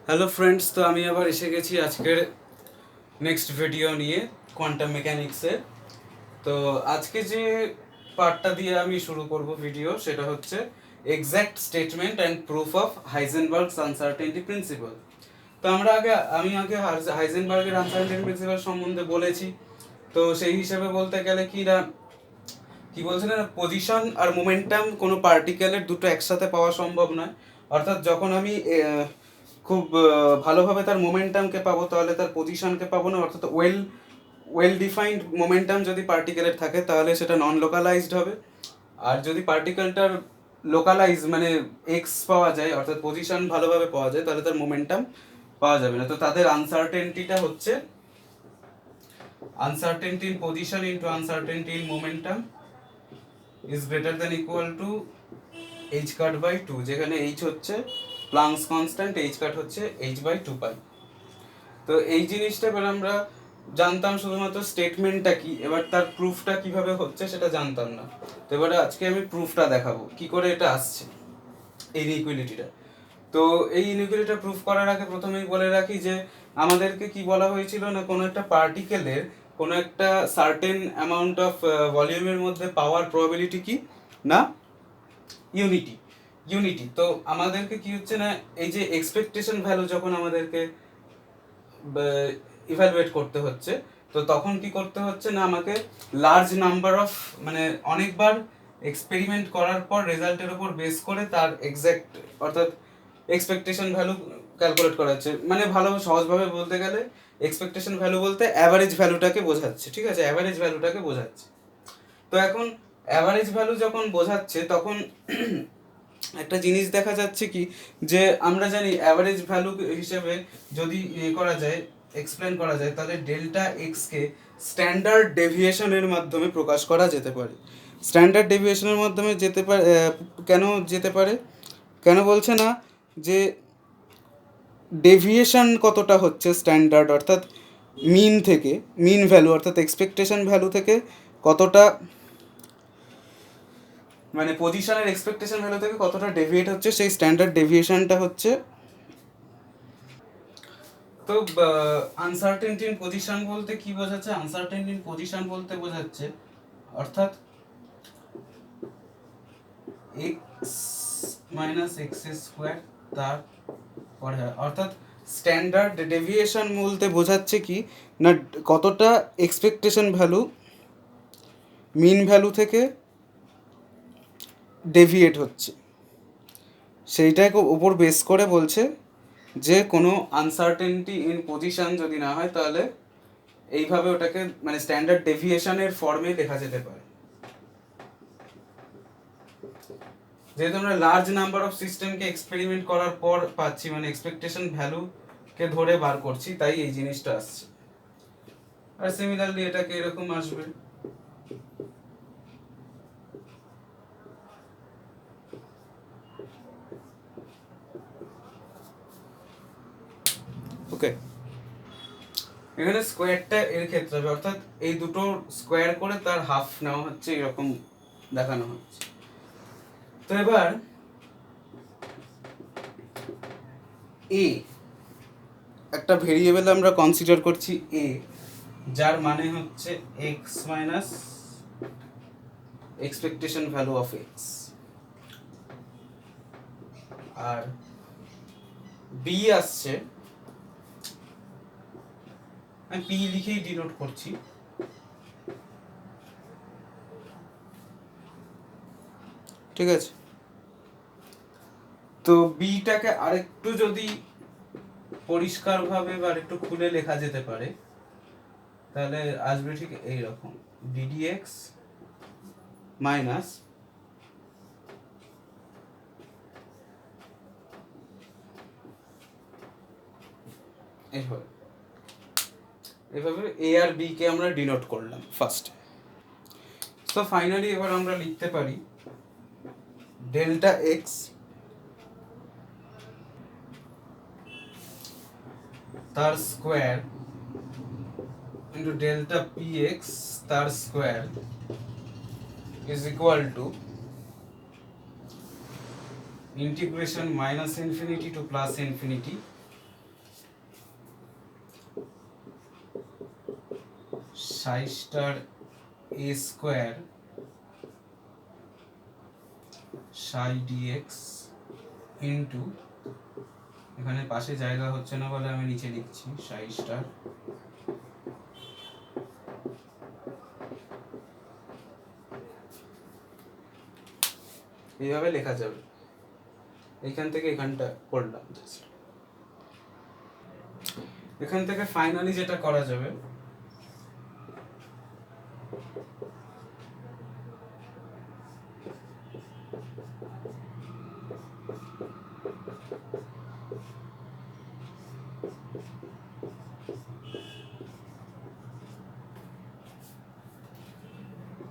Hello friends, তো আমি আবার এসে গেছি আজকের নেক্সট ভিডিও নিয়ে কোয়ান্টাম মেকানিক্সের। তো আজকে যে পার্টটা দিয়ে আমি শুরু করব ভিডিও, সেটা হচ্ছে exact statement and proof of Heisenberg's uncertainty principle. তো আমি আগে হাইজেনবার্গের আনসার্টেনিটি প্রিন্সিপাল সম্বন্ধে বলেছি। তো সেই হিসেবে বলতে গেলে কি বলছে না, পজিশন আর মোমেন্টাম কোনো পার্টিকেলের দুটো একসাথে পাওয়া সম্ভব নয়। অর্থাৎ যখন আমি খুব ভালোভাবে তার মোমেন্টামকে পাবো, তাহলে তার পজিশনকে পাবো না। অর্থাৎ ওয়েল ডিফাইন্ড মোমেন্টাম যদি পার্টিকেলের থাকে, তাহলে সেটা নন লোকালাইজড হবে। আর যদি পার্টিকেলটার লোকালাইজ মানে এক্স পাওয়া যায়, অর্থাৎ পজিশন ভালোভাবে পাওয়া যায়, তাহলে তার মোমেন্টাম পাওয়া যাবে না। তো তাদের আনসার্টেনটিটা হচ্ছে uncertainty in position into uncertainty in momentum is greater than equal to h cut by 2, যেখানে h হচ্ছে প্লাঙ্কস কনস্ট্যান্ট, h কাট হচ্ছে h বাই 2 পাই। তো এই জিনিসটা এবার আমরা জানতাম শুধুমাত্র স্টেটমেন্টটা কি, এবার তার প্রুফটা কিভাবে হচ্ছে সেটা জানতাম না। তো এবারে আজকে আমি প্রুফটা দেখাবো কি করে এটা আসছে, এই ইনইকুয়ালিটিটা। তো এই ইনইকুয়ালিটিটা প্রুফ করার আগে প্রথমেই বলে রাখি যে আমাদেরকে কি বলা হয়েছিল না, কোনো একটা পার্টিকেলের কোনো একটা সার্টেন অ্যামাউন্ট অফ ভলিউমের মধ্যে পাওয়ার প্রবাবিলিটি কি না, ইউনিটি। তো আমাদেরকে কি হচ্ছে না, এই যে এক্সপেকটেশন ভ্যালু যখন আমাদেরকে ইভ্যালুয়েট করতে হচ্ছে, তো তখন কি করতে হচ্ছে না, আমাকে লার্জ নাম্বার অফ মানে অনেকবার এক্সপেরিমেন্ট করার পর রেজাল্টের উপর বেস করে তার এক্স্যাক্ট অর্থাৎ এক্সপেকটেশন ভ্যালু ক্যালকুলেট করা হচ্ছে। মানে ভালো সহজভাবে বলতে গেলে এক্সপেকটেশন ভ্যালু বলতে অ্যাভারেজ ভ্যালুটাকে বোঝাচ্ছে, ঠিক আছে, অ্যাভারেজ ভ্যালুটাকে বোঝাচ্ছে। তো এখন অ্যাভারেজ ভ্যালু যখন বোঝাচ্ছে, তখন একটা জিনিস দেখা যাচ্ছে কি, যে আমরা জানি অ্যাভারেজ ভ্যালু হিসেবে যদি করা যায়, এক্সপ্লেন করা যায়, তাহলে ডেল্টা এক্সকে স্ট্যান্ডার্ড ডেভিয়েশনের মাধ্যমে প্রকাশ করা যেতে পারে। স্ট্যান্ডার্ড ডেভিয়েশনের মাধ্যমে যেতে পারে, কেন যেতে পারে, কেন বলছে না, যে ডেভিয়েশন কতটা হচ্ছে স্ট্যান্ডার্ড অর্থাৎ মিন থেকে, মিন ভ্যালু অর্থাৎ এক্সপেকটেশন ভ্যালু থেকে কতটা, মানে পজিশনের এক্সপেকটেশন ভ্যালু থেকে কতটা ডেভিয়েট হচ্ছে, সেই স্ট্যান্ডার্ড ডেভিয়েশনটা হচ্ছে। তো আনসার্টেনটি ইন পজিশন বলতে কি বোঝাচ্ছে, আনসার্টেনটি ইন পজিশন বলতে বোঝাচ্ছে অর্থাৎ এক্স মাইনাস এক্স স্কোয়ার তার পরে হয়, অর্থাৎ স্ট্যান্ডার্ড ডেভিয়েশন বলতে বোঝাচ্ছে কি না, কতটা এক্সপেকটেশন ভ্যালু মিন ভ্যালু থেকে ডেভিয়েট হচ্ছে, সেইটাকে ওপর বেস করে বলছে যে কোনো আনসার্টেনটি ইন পজিশন যদি না হয়, তাহলে এইভাবে ওটাকে মানে স্ট্যান্ডার্ড ডেভিয়েশনের ফর্মে লেখা যেতে পারে। যেহেতু আমরা লার্জ নাম্বার অফ সিস্টেমকে এক্সপেরিমেন্ট করার পর পাচ্ছি, মানে এক্সপেকটেশন ভ্যালুকে ধরে বার করছি, তাই এই জিনিসটা আসছে। আর সিমিলারলি এটাকে এরকম আসবে, ওকে। এখানে স্কোয়ারটা এর ক্ষেত্রে হবে, অর্থাৎ এই দুটো স্কোয়ার করে তার হাফ নেওয়া হচ্ছে, এরকম দেখানো হচ্ছে। তো এবার এ একটা ভেরিয়েবল আমরা কনসিডার করছি এ, যার মানে হচ্ছে x minus expectation value of x, আর বি আসছে, আমি পি লিখেই ডিনোট করছি, ঠিক আছে। তো বিটাকে আরেকটু যদি পরিষ্কারভাবে বা আরেকটু খুলে লেখা যেতে পারে, তাহলে আসবে ঠিক এইরকম, ডিডিএক্স মাইনাস এভাবে এ আর বি কে আমরা ডিনোট করলাম ফার্স্ট। তো ফাইনালি এবার আমরা লিখতে পারি ডেল্টা এক্স তার square into delta p x তার square is equal to integration minus infinity to plus infinity psi star a square psi dx into এখানে পাশে জায়গা হচ্ছে না বলে আমি নিচে লিখছি psi star এইভাবে লেখা যাবে এখান থেকে এখানটা করলাম জাস্ট এখান থেকে ফাইনালি যেটা করা যাবে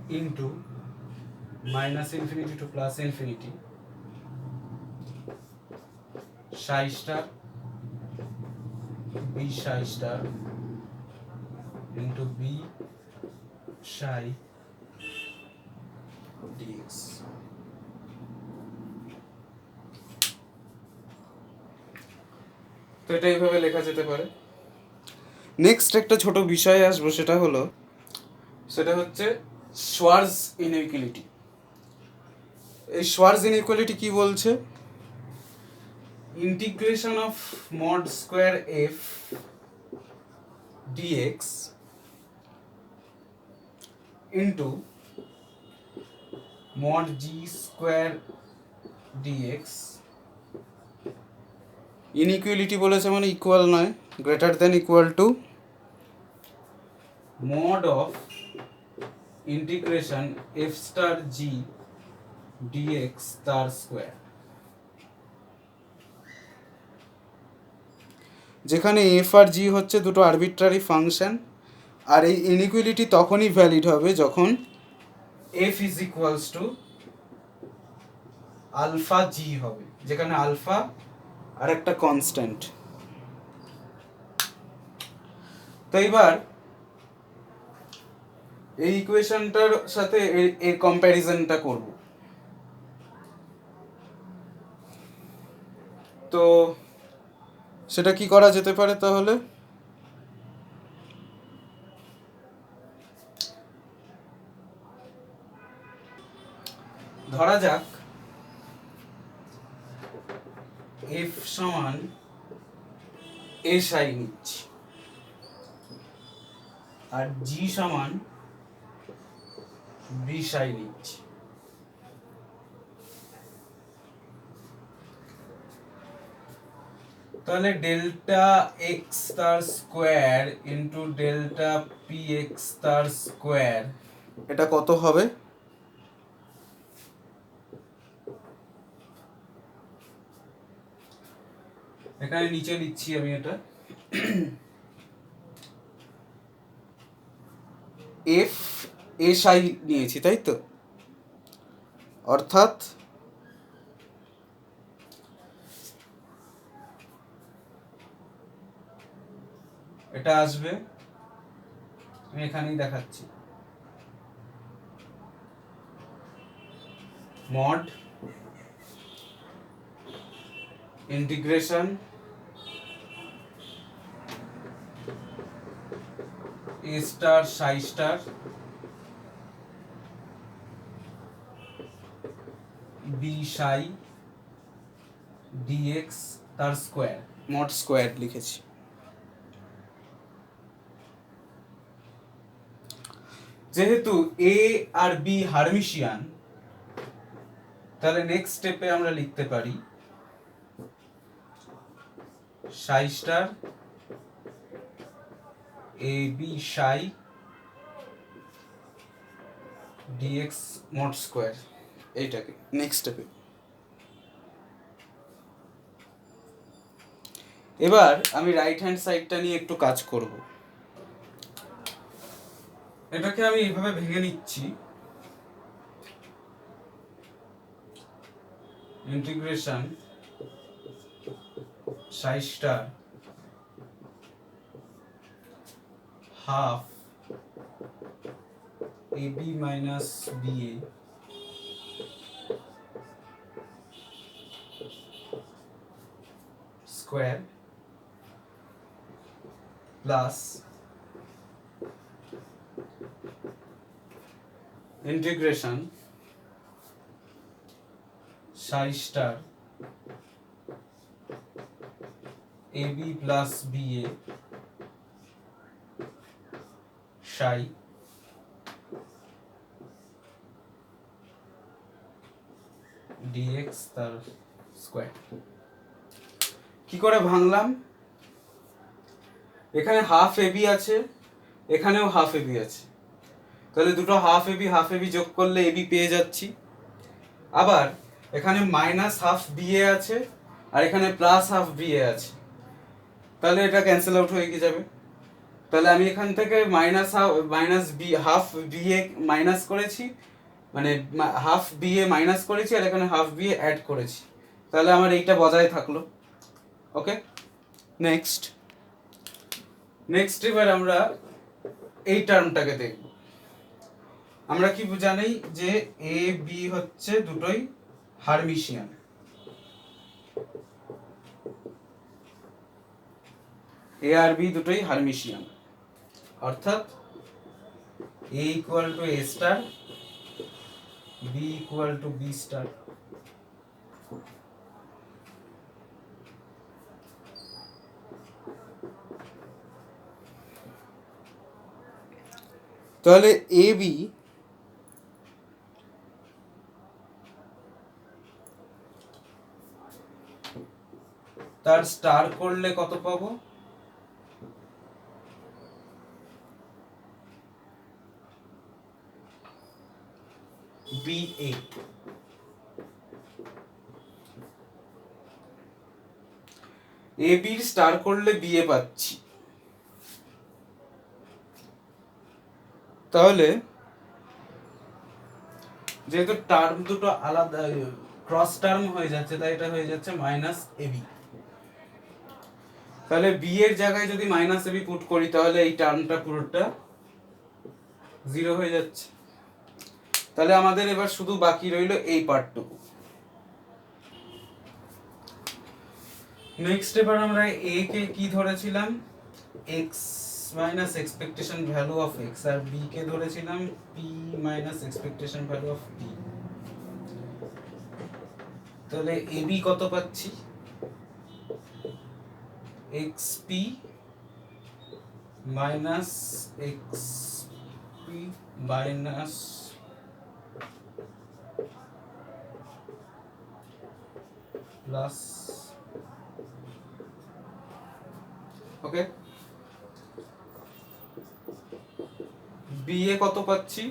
into minus infinity to plus infinity psi star b psi star into b psi dx তো এটা এইভাবে লেখা যেতে পারে নেক্সট একটা ছোট বিষয় আসবো সেটা হচ্ছে Schwarz inequality এই Schwarz inequality কি বলছে integration of mod square f dx into mod g square dx inequality বলেছে মানে ইকুয়াল নয় greater than equal to mod of integration f star g dx তার স্কয়ার যেখানে f আর g হচ্ছে দুটো আরবিট্রারি ফাংশন আর এই ইনইকুয়ালিটি তখনই ভ্যালিড হবে যখন f is equals to alpha g হবে যেখানে আলফা আর একটা কনস্ট্যান্ট তো এবার এই ইকুয়েশনটার সাথে এর কম্প্যারিজনটা করব তো সেটা কি করা যেতে পারে তাহলে ধরা যাক f সমান a psi নিচ্ছি আর g সমান b psi নিচ্ছি তাহলে ডেল্টা x তার স্কয়ার ইনটু ডেল্টা px তার স্কয়ার এটা কত হবে এখানে নিচে লিখছি আমি এটা f a psi নিয়েছি তাই তো অর্থাৎ এটা আসবে আমি এখানেই দেখাচ্ছি mod integration a star psi star b psi dx তার স্কয়ার mod স্কয়ার লিখেছি যেহেতু a আর b হার্মিশিয়ান তাহলে নেক্সট স্টেপে আমরা লিখতে পারি psi star a b psi dx mod square এইটাকে নেক্সট স্টেপে এবার আমি রাইট হ্যান্ড সাইডটা নিয়ে একটু কাজ করব এটাকে আমি এইভাবে ভেঙে নিচ্ছি integration psi star half ab minus ba square plus integration psi star AB plus BA সাই dx তার স্কয়ার। কি করে ভাঙলাম? এখানে হাফ AB আছে, এখানেও হাফ AB আছে, তাহলে দুটো হাফ AB যোগ করলে AB পেয়ে যাচ্ছি। আবার এখানে মাইনাস হাফ BA আছে আর এখানে প্লাস হাফ BA আছে, তাহলে এটা ক্যান্সেল আউট হয়ে গিয়ে যাবে। তাহলে আমি এখান থেকে হাফ BA মাইনাস করেছি, মানে হাফ BA মাইনাস করেছি আর এখানে হাফ BA অ্যাড করেছি, তাহলে আমার এইটা বজায় থাকলো। ওকে, নেক্সট এবার আমরা এই টার্মটাকে দেখব। আমরা কি জানি যে এ বি হচ্ছে দুটোই হারমিশিয়ান। এ আর বি দুটোই হারমিশিয়ান, অর্থাৎ A equal to A star, B equal to B star. তাহলে এ বি তার স্টার করলে কত পাবো? BA। এ বির স্টার করলে BA পাচ্ছি, তাহলে যেহেতু টার্ম দুটো আলাদা ক্রস টার্ম হয়ে যাচ্ছে, তাই এটা হয়ে যাচ্ছে মাইনাস AB। তাহলে বি এর জায়গায় যদি মাইনাস AB পুট করি তাহলে এই টার্মটা পুরোটা 0 হয়ে যাচ্ছে। তাহলে আমাদের এবার শুধু বাকি রইল এই পার্টটুকু। নেক্সট এবার আমরা a কে কি ধরেছিলাম? x minus expectation value of x, আর b কে ধরেছিলাম p minus expectation value of p। তাহলে ab কত পাচ্ছি? xp minus xp minus plus, okay. BA কত পাচ্ছি?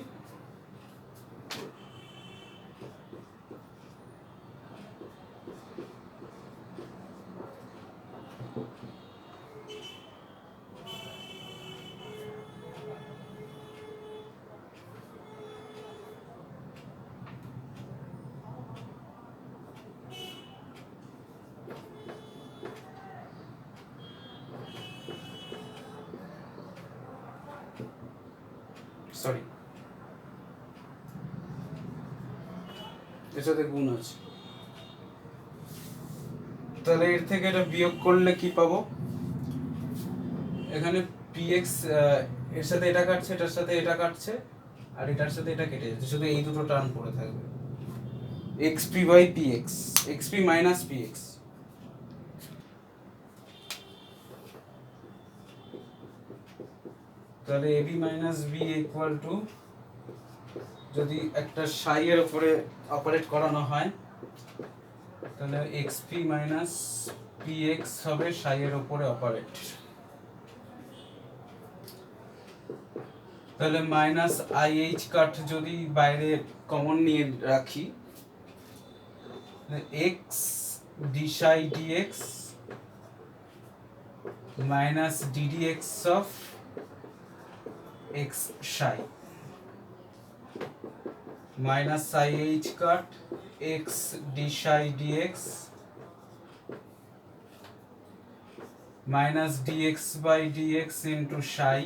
সরি, এর সাথে গুণ আছে, তাহলে এর থেকে এটা বিয়োগ করলে কি পাবো? এখানে px এর সাথে এটা কাটছে, এটার সাথে এটা কাটছে, আর এটার সাথে এটা কেটে যাচ্ছে, শুধু এই দুটো টার্ম পড়ে থাকবে। xp by px, xp minus px। তাহলে ab minus b equal to, যদি একটা সাই এর উপরে অপারেট করানো হয় তাহলে xp মাইনাস px হবে সাই এর উপরে অপারেট। তাহলে মাইনাস IH কাট যদি বাইরে কমন নিয়ে রাখি, x d psi dx minus ddx of x psi minus IH cut x d psi dx minus dx by dx into psi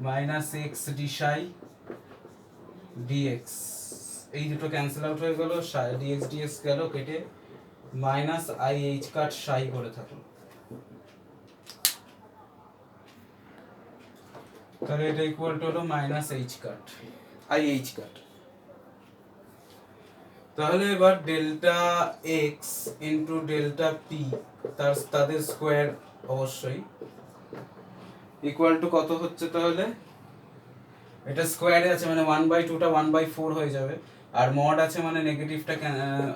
minus x d psi dx। এই দুটো cancel out হয়ে গেল, dx dx গেল কেটে, minus i h কাট সাই করে থাকলো, তাহলে এটা ইকুয়াল টু হলো minus h cut i h cut. তাহলে এবার delta x into delta p তাদের স্কোয়ার অবশ্যই ইকুয়াল টু কত হচ্ছে, তাহলে এটা স্কোয়ারে আছে মানে 1/2টা 1/4 হয়ে যাবে, আর মড আছে মানে নেগেটিভটা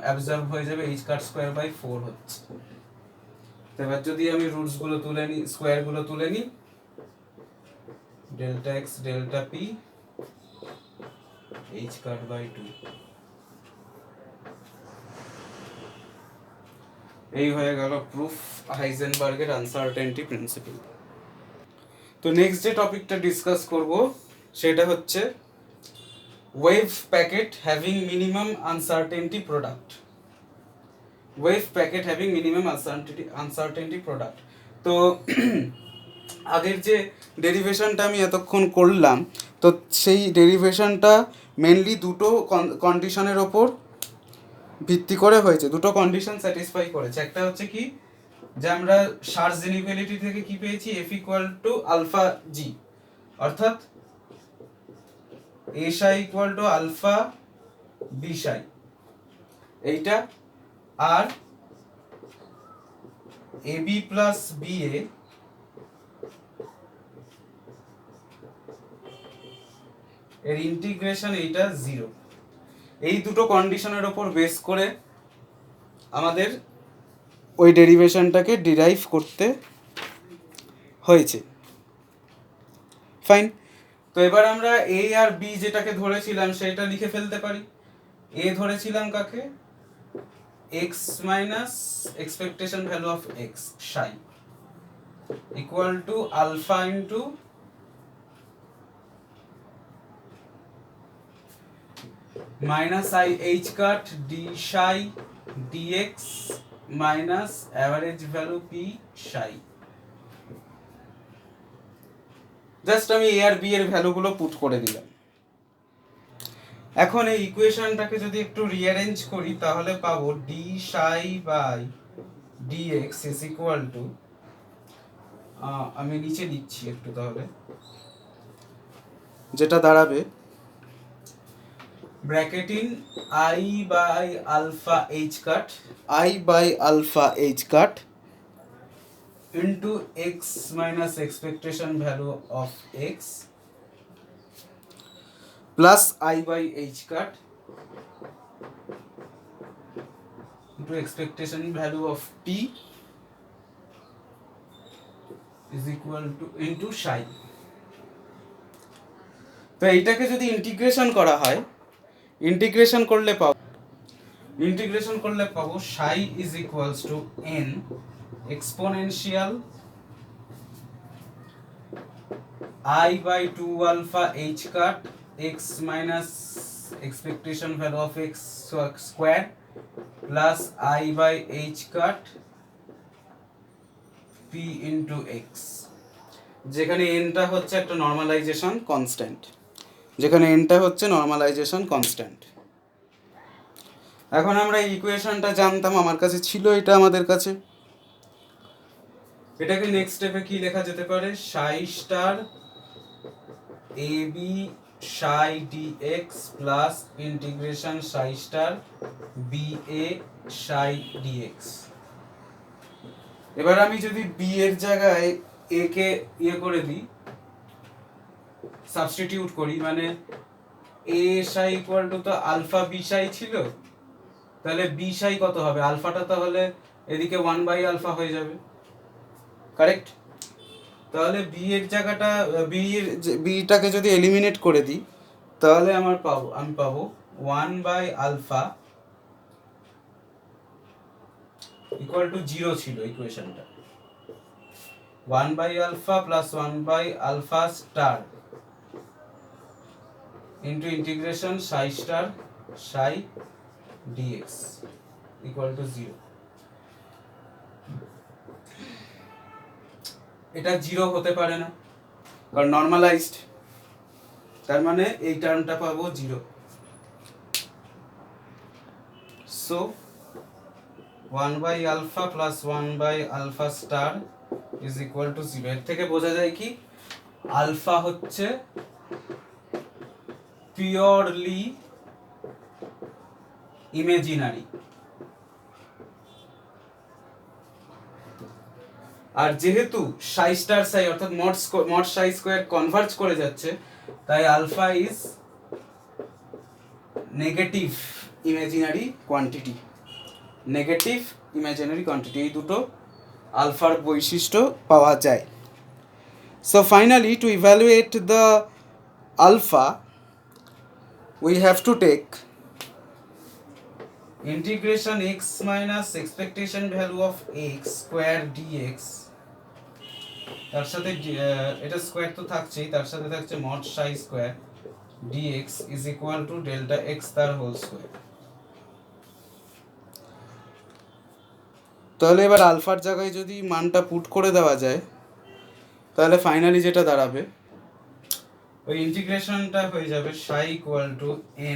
অ্যাবজর্ব হয়ে যাবে, এইচ কাট স্কোয়ার বাই 4 হচ্ছে। এবার যদি আমি রুটস গুলো তুলে নিই, স্কোয়ার গুলো তুলে নিই, delta x delta p h cut by 2, এই হয়ে গেল প্রুফ হাইজেনবার্গের আনসার্টেনটি প্রিন্সিপাল। তো নেক্সট যে টপিকটা ডিসকাস করব সেটা হচ্ছে wave packet having minimum uncertainty product. Wave packet having minimum uncertainty product. তো আগের যে ডেরিভেশনটা আমি এতক্ষণ করলাম, তো সেই ডেরিভেশনটা মেনলি দুটো কন্ডিশনের ওপর ভিত্তি করে হয়েছে, দুটো কন্ডিশন স্যাটিসফাই করেছে। একটা হচ্ছে কি, যে আমরা শার্জ ইনইকুয়ালিটি থেকে কি পেয়েছি, f equal to alpha g, অর্থাৎ A psi equal to alpha B psi, এইটা। আর A B plus B A এর ইন্টিগ্রেশন এইটা 0, এই দুটো কন্ডিশনের ওপর বেস করে আমাদের ওই ডেরিভেশনটাকে ডিরাইভ করতে হয়েছে। ফাইন। তো এবার আমরা এ আর বি যেটাকে ধরেছিলাম সেটা লিখে ফেলতে পারি। এ ধরেছিলাম কাকে, x minus expectation value of x psi equal to alpha into minus i h cut d psi dx minus average value p psi. Just আমি এ আর বি এর ভ্যালুগুলো পুট করে দিলাম। এখন এই ইকুয়েশনটাকে যদি একটু রিঅ্যারেঞ্জ করি তাহলে পাবো d psi by dx is equal to, আমি নিচে লিখছি একটু, তাহলে যেটা দাঁড়াবে bracketing i by alpha h cut, i by alpha h cut into x minus expectation value of x plus i by h cut into expectation value of p is equal to into psi. তো এইটাকে যদি integration করা হয়, integration করলে পাবো psi is equals to N exponential i by 2 alpha h cut x minus expectation value of x square plus i by h cut p into x, যেখানে এনটা হচ্ছে একটা নর্মালাইজেশন কনস্ট্যান্ট, এখন আমরা এই ইকুয়েশনটা জানতাম, আমার কাছে ছিল এটা, আমাদের কাছে এটাকে নেক্সট স্টেপে কি লেখা যেতে পারে, psi star A B psi dx plus integration psi star B A psi dx. এবার আমি যদি বি এর জায়গায় এ কে করে দিই, সাবস্টিটিউট করি, মানে এ সাই ইকুয়াল টু তো আলফা বি সাই ছিল, তাহলে বি সাই কত হবে, আলফাটা তাহলে এদিকে 1/আলফা হয়ে যাবে, কারেক্ট। তাহলে বি এর জায়গাটা বিটাকে যদি এলিমিনেট করে দিই তাহলে আমি পাবো 1/আলফা ইকুয়াল টু 0 ছিল ইকুয়েশনটা, 1/আলফা প্লাস 1/আলফা star into integration psi star psi dx equal to 0। এটা 0 হতে পারে না, কারণ নর্মালাইজড, তার মানে এই টার্মটা পাবো 0। So 1/α plus 1/α star is equal to 0। এর থেকে বোঝা যায় কি আলফা হচ্ছে পিওরলি ইমাজিনারি, আর যেহেতু সাই স্টার সাই অর্থাৎ মড সাই স্কোয়ার কনভার্জ করে যাচ্ছে, তাই alpha is negative imaginary quantity. Negative imaginary quantity, এই দুটো আলফার বৈশিষ্ট্য পাওয়া যায়। So finally to evaluate the alpha we have to take integration x minus expectation value of x square dx, তার সাথে এটা স্কোয়ার তো থাকছেই, তার সাথে থাকছে mod Sai square dx is equal to delta x তার হোল স্কোয়ার। তাহলে এবার আলফার জায়গায় যদি মানটা পুট করে দেওয়া যায়, তাহলে ফাইনালি যেটা দাঁড়াবে ওই ইন্টিগ্রেশনটা হয়ে যাবে psi equal to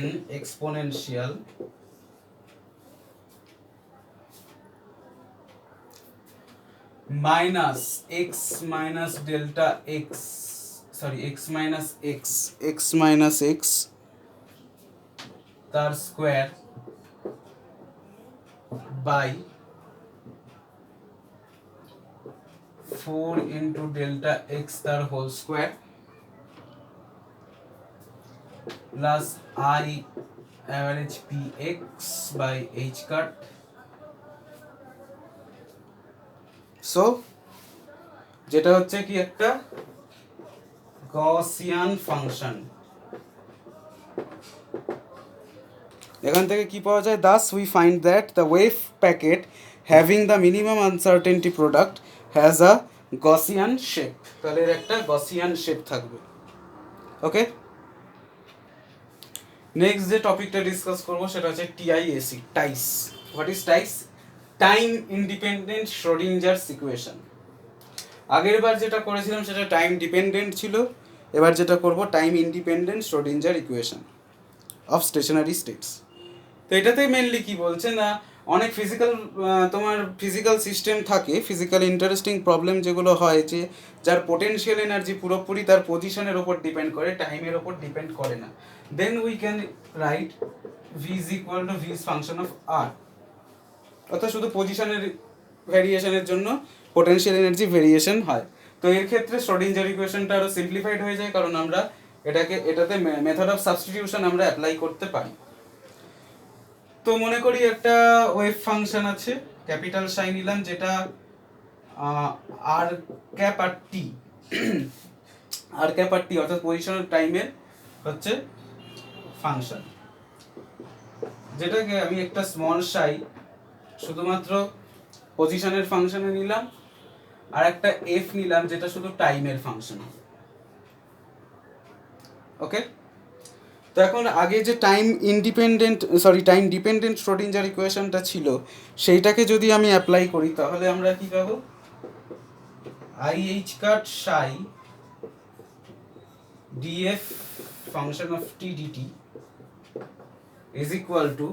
n exponential minus x minus delta x, sorry x minus x তার square by 4 into delta x তার whole square plus I average px by h cut। So যেটা হচ্ছে কি একটা গসিয়ান ফাংশন। এখান থেকে কি পাওয়া যায়, thus we find that the wave packet having the minimum uncertainty product has a Gaussian shape। তাহলে এর একটা Gaussian shape থাকবে। ওকে, নেক্সট যে টপিকটা ডিসকাস করব সেটা হচ্ছে TISE, TISE. What is TISE? Time independent Schrodinger's equation. আগের বার যেটা করেছিলাম সেটা টাইম ডিপেন্ডেন্ট ছিল, এবার যেটা করব time independent Schrodinger equation of stationary states. তো এটাতে মেনলি কি বলছে না, অনেক তোমার ফিজিক্যাল সিস্টেম থাকে, ফিজিক্যাল ইন্টারেস্টিং প্রবলেম যেগুলো হয় যে যার পোটেনশিয়াল এনার্জি পুরোপুরি তার পজিশনের ওপর ডিপেন্ড করে, টাইমের ওপর ডিপেন্ড করে না। Then we can write V is equal to V is function of r, অর্থাৎ শুধু পজিশনের ভ্যারিয়েশনের জন্য পোটেনশিয়াল এনার্জি ভেরিয়েশন হয়। তো এর ক্ষেত্রে শ্রোডিঞ্জার ইকুয়েশনটা আরও সিম্পলিফাইড হয়ে যায়, কারণ আমরা এটাতে মেথড অফ সাবস্টিটিউশন আমরা অ্যাপ্লাই করতে পারি। তো মনে করি একটা ওয়েভ ফাংশন আছে, ক্যাপিটাল সাই নিলাম, যেটা আর ক্যাপ আর টি আর ক্যাপ আর টি অর্থাৎ পজিশনাল টাইমের হচ্ছে ফাংশন, যেটাকে আমি একটা স্মল সাই শুধুমাত্র পজিশনের ফাংশনে নিলাম, আর একটা এফ নিলাম যেটা শুধু টাইমের ফাংশন। ওকে, তো এখন আগে যে টাইম ডিপেন্ডেন্ট শ্রোডিঞ্জার ইকুয়েশনটা ছিল সেইটাকে যদি আমি অ্যাপ্লাই করি, তাহলে আমরা কি পাবো, IH cut Sai df function of t dt is equal to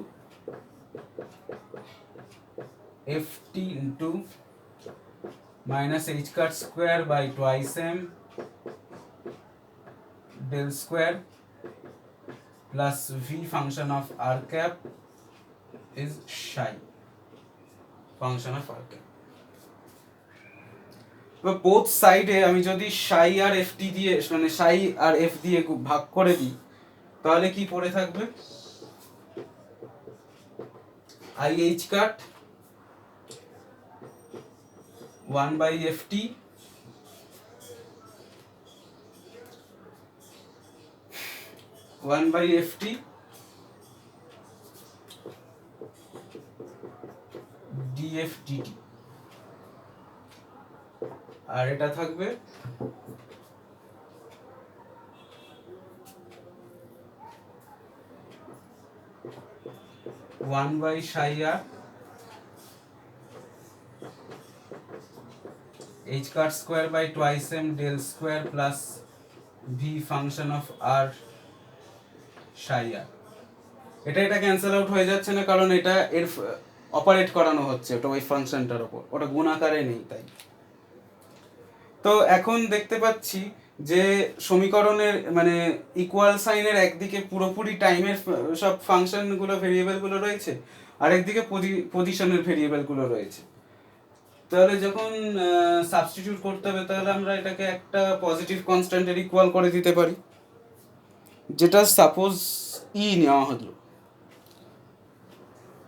ft into minus h cut square by twice m del square plus v function of r cap is psi function of r cap। এবার both সাইডে আমি যদি সাই আর ft দিয়ে, মানে সাই আর f দিয়ে ভাগ করে দিই, তাহলে কি পড়ে থাকবে, IH কাট 1/ft df dt, আর এটা থাকবে 1/psi r h cut square by twice m del square plus v function of r psi r। এটা ক্যান্সেল আউট হয়ে যাচ্ছে না, কারণ এটা এর অপারেট করানো হচ্ছে ওটা ওই ফাংশনটার ওপর, ওটা গুণ আকারে নেই তাই। তো এখন দেখতে পাচ্ছি যে সমীকরণের মানে ইকুয়াল সাইনের একদিকে পুরোপুরি টাইমের সব ফাংশনগুলো ভেরিয়েবলগুলো রয়েছে, আর একদিকে পজিশনের ভেরিয়েবলগুলো রয়েছে। তাহলে যখন সাবস্টিটিউট করতে হবে তাহলে আমরা এটাকে একটা পজিটিভ কনস্ট্যান্টের ইকুয়াল করে দিতে পারি, যেটা সাপোজ ই নেওয়া হলো,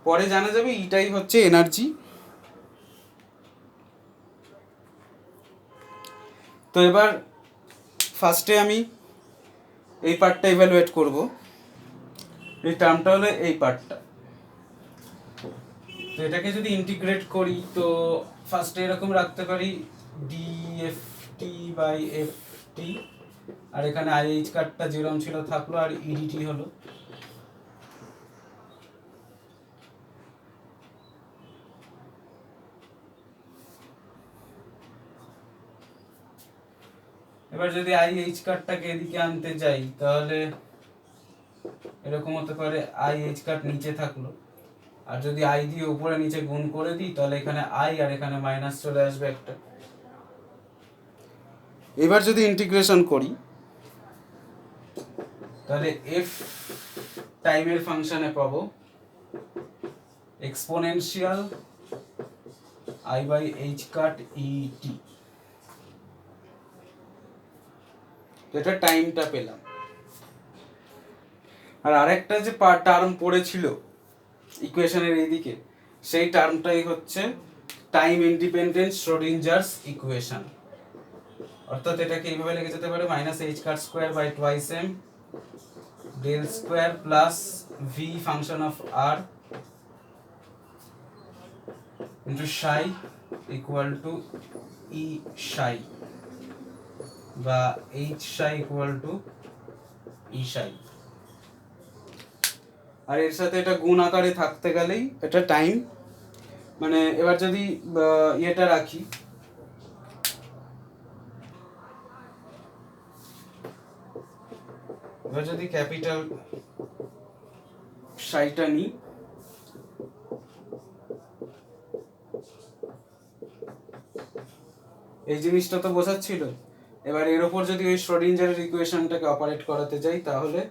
পরে জানা যাবে ইটাই হচ্ছে এনার্জি। তো এবার ফার্স্টে আমি এই পার্টটা ইভ্যালুয়েট করব। এই টার্মটা হলো এই পার্টটা। তো এটাকে যদি ইন্টিগ্রেট করি তো ফার্স্টে এরকম রাখতে পারি ডিএফটি বাই এফটি, আর এখানে আইএইচ কার্ডটা যেরকম ছিল থাকলো, আর ইডিটি হলো। এবার যদি আইএইচ কার্ডটাকে এদিকে আনতে যাই তাহলে এরকম হতে পারে আইএইচ কার্ড নিচে থাকলো, আর যদি আই দিয়ে উপরে নিচে গুণ করে দিই তাহলে এখানে আই আর এখানে মাইনাস চলে আসবে একটা। এবার যদি ইন্টিগ্রেশন করি তাহলে এফ টাইমের ফাংশনে পাবো এক্সপোনেনশিয়াল আই বাই এইচ কাট ইটি। এটা টাইমটা পেলাম। আর আরেকটা যে টার্ম পড়েছিল ইকুয়েশনের এইদিকে, সেই টার্মটাই হচ্ছে টাইম ইন্ডিপেন্ডেন্ট শ্রোডিঞ্জার্স ইকুয়েশন। অর্থাৎ এটাকে এইভাবে লিখে যেতে পারে minus h cut square by twice m del square plus V function of r into psi equal to E psi বা H Sai equal to E সাই। আর এর সাথে এটা গুণ আকারে থাকতে গেলেই এটা টাইম, মানে এবার যদি ইয়েটা রাখি, এবার যদি ক্যাপিটাল সাইটা নিই, এই জিনিসটা তো বোঝাচ্ছিল। এবার এর ওপর যদি ওই শ্রোডিঞ্জারের ইকুয়েশনটাকে অপারেট করাতে যাই তাহলে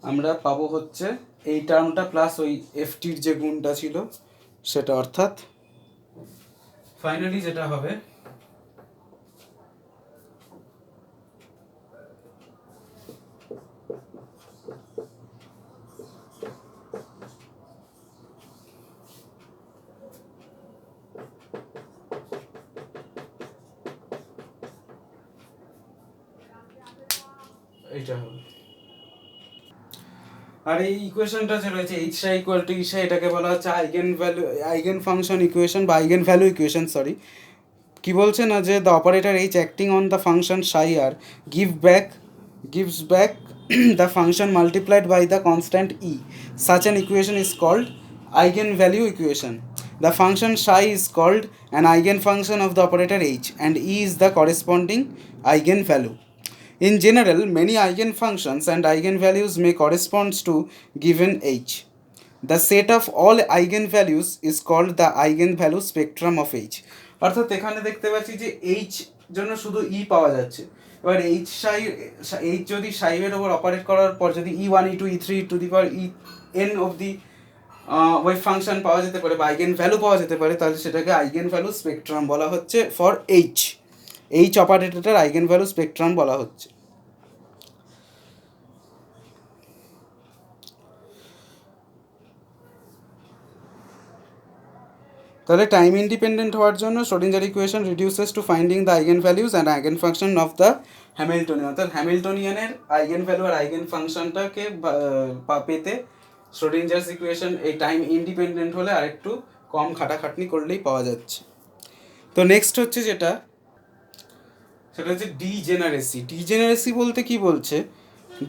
আমরা পাবো হচ্ছে এই টার্মটা প্লাস ওই এফটির যে গুণটা ছিল সেটা, অর্থাৎ ফাইনালি যেটা হবে এইটা হবে। আর এই ইকুয়েশনটা যে রয়েছে H Sai equal to E সাই, এটাকে বলা হচ্ছে eigen value eigen function equation বা আইগেন ভ্যালু ইকুয়েশন। সরি, কি বলছে না যে the operator H acting on the function Sai R gives back the function multiplied by the constant e. Such an equation is called eigenvalue equation. The function psi is called an eigenfunction of the operator h, and e is the corresponding eigenvalue. In general, many eigenfunctions and eigenvalues may correspond to given h. The set of all eigenvalues is called the eigenvalue spectrum of h. অর্থাৎ এখানে দেখতে পাচ্ছি যে h জন্য শুধু e পাওয়া যাচ্ছে। এবার h যদি সাইয়ের ওপর অপারেট করার পর যদি e1 e2 e3 to the power en অবধি ওয়েভ ফাংশন পাওয়া যেতে পারে বা আইগেন ভ্যালু পাওয়া যেতে পারে, তাহলে সেটাকে আইগেন ভ্যালু স্পেকট্রাম বলা হচ্ছে ফর এইচ অপারেটরটার আইগেন ভ্যালু স্পেকট্রাম বলা হচ্ছে। তাহলে টাইম ইন্ডিপেন্ডেন্ট হওয়ার জন্য Schrodinger equation reduces to finding the eigen values and eigen function of the Hamiltonian. অর্থাৎ হ্যামিল্টনিয়ানের আইগেন ভ্যালু আর আইগেন ফাংশনটাকে পেতে শ্রোডিঞ্জার্স ইকুয়েশন এই টাইম ইন্ডিপেন্ডেন্ট হলে আরেকটু কম খাটাখাটনি করলেই পাওয়া যাচ্ছে। তো নেক্সট হচ্ছে যেটা, সেটা হচ্ছে ডিজেনারেসি বলতে কি বলছে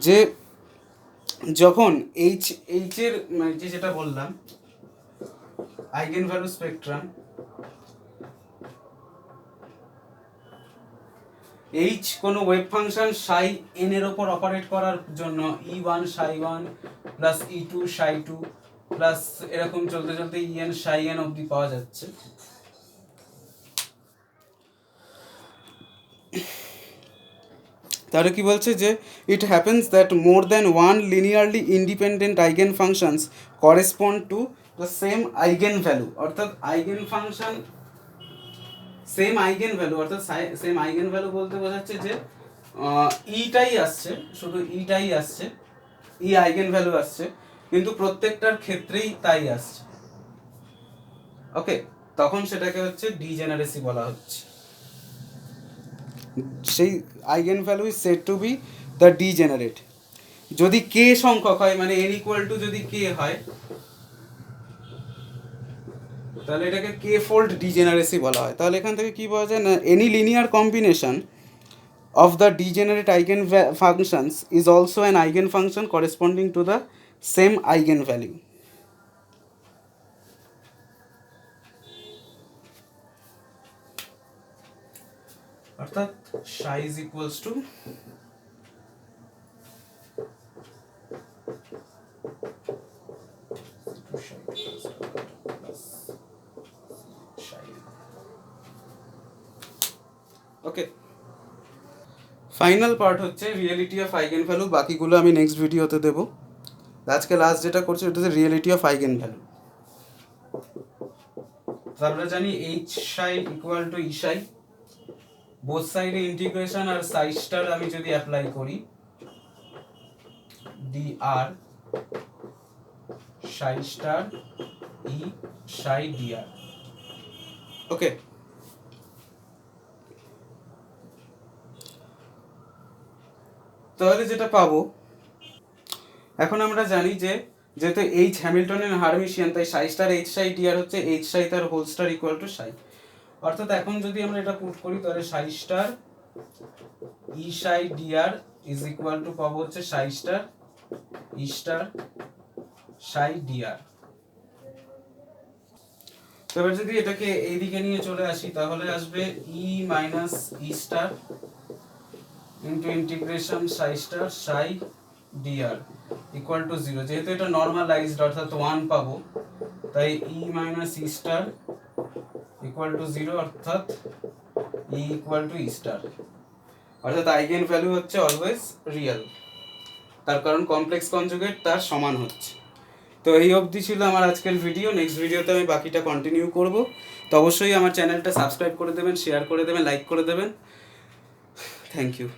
যে যখন এইচের মানে যেটা বললাম আইগেন ভ্যালু স্পেকট্রাম, এইচ কোনো ওয়েভ ফাংশন সাই এন এর ওপর অপারেট করার জন্য ই1 সাই 1 প্লাস ই2 সাই 2 প্লাস এরকম চলতে চলতে en psi n অবধি পাওয়া যাচ্ছে। তাহলে কি বলছে যে it happens that more than one linearly independent eigen functions correspond to the same eigen value, অর্থাৎ eigen function same eigen value, অর্থাৎ সেম আইগেন ভ্যালু বলতে বোঝাচ্ছে যে ইটাই আসছে, শুধু ইটাই আসছে, ই আইগেন ভ্যালু আসছে, কিন্তু প্রত্যেকটার ক্ষেত্রেই তাই আসছে। ওকে, তখন সেটাকে হচ্ছে ডিজেনারেসি বলা হচ্ছে। সেই eigen value is said to B the degenerate. যদি কে সংখ্যক হয়, মানে n ইকুয়াল টু যদি কে হয়, তাহলে এটাকে কে ফোল্ড ডিজেনারেসি বলা হয়। তাহলে এখান থেকে কি পাওয়া যায় না, any linear combination of the degenerate eigenfunctions is also an eigenfunction corresponding to the same eigenvalue. অর্থাৎ psi is equals to okay. Final part হচ্ছে রিয়েলিটি অফ আইগেন ভ্যালু, বাকিগুলো আমি নেক্সট ভিডিওতে দেবো। আজকে লাস্ট যেটা করছি ওটা হচ্ছে রিয়েলিটি অফ আইগেন ভ্যালু। আমরা জানি h psi equal to e psi, both সাইডে ইন্টিগ্রেশন আর psi স্টার আমি যদি অ্যাপ্লাই করি, dr psi star e psi dr। Okay, তাহলে যেটা পাবো, এখন আমরা জানি যে যেহেতু এইচ হ্যামিল্টনের হারমিশিয়ান, তাই psi star h psi dr হচ্ছে h psi তার whole star equal to psi। অর্থাৎ এখন যদি আমরা এটা পুট করি তাহলে psi star e psi dr is equal two পাবো হচ্ছে psi star e star psi dr। এবার যদি এটাকে এইদিকে নিয়ে চলে আসি তাহলে আসবে e minus e star into integration psi star psi dr equal to 0। যেহেতু এটা নর্মালাইজড অর্থাৎ 1 পাবো, তাই e minus e star equal to 0, অর্থাৎ e equal to e star. অর্থাৎ আইগেন ভ্যালু হচ্ছে অলওয়েজ রিয়েল, তার কারণ কমপ্লেক্স কনজুগেট তার সমান হচ্ছে। তো এই অবধি ছিল আমার আজকের ভিডিও। নেক্সট ভিডিওতে আমি বাকিটা কন্টিনিউ করব। তো অবশ্যই আমার চ্যানেলটা সাবস্ক্রাইব করে দেবেন, শেয়ার করে দেবেন, লাইক করে দেবেন। Thank you.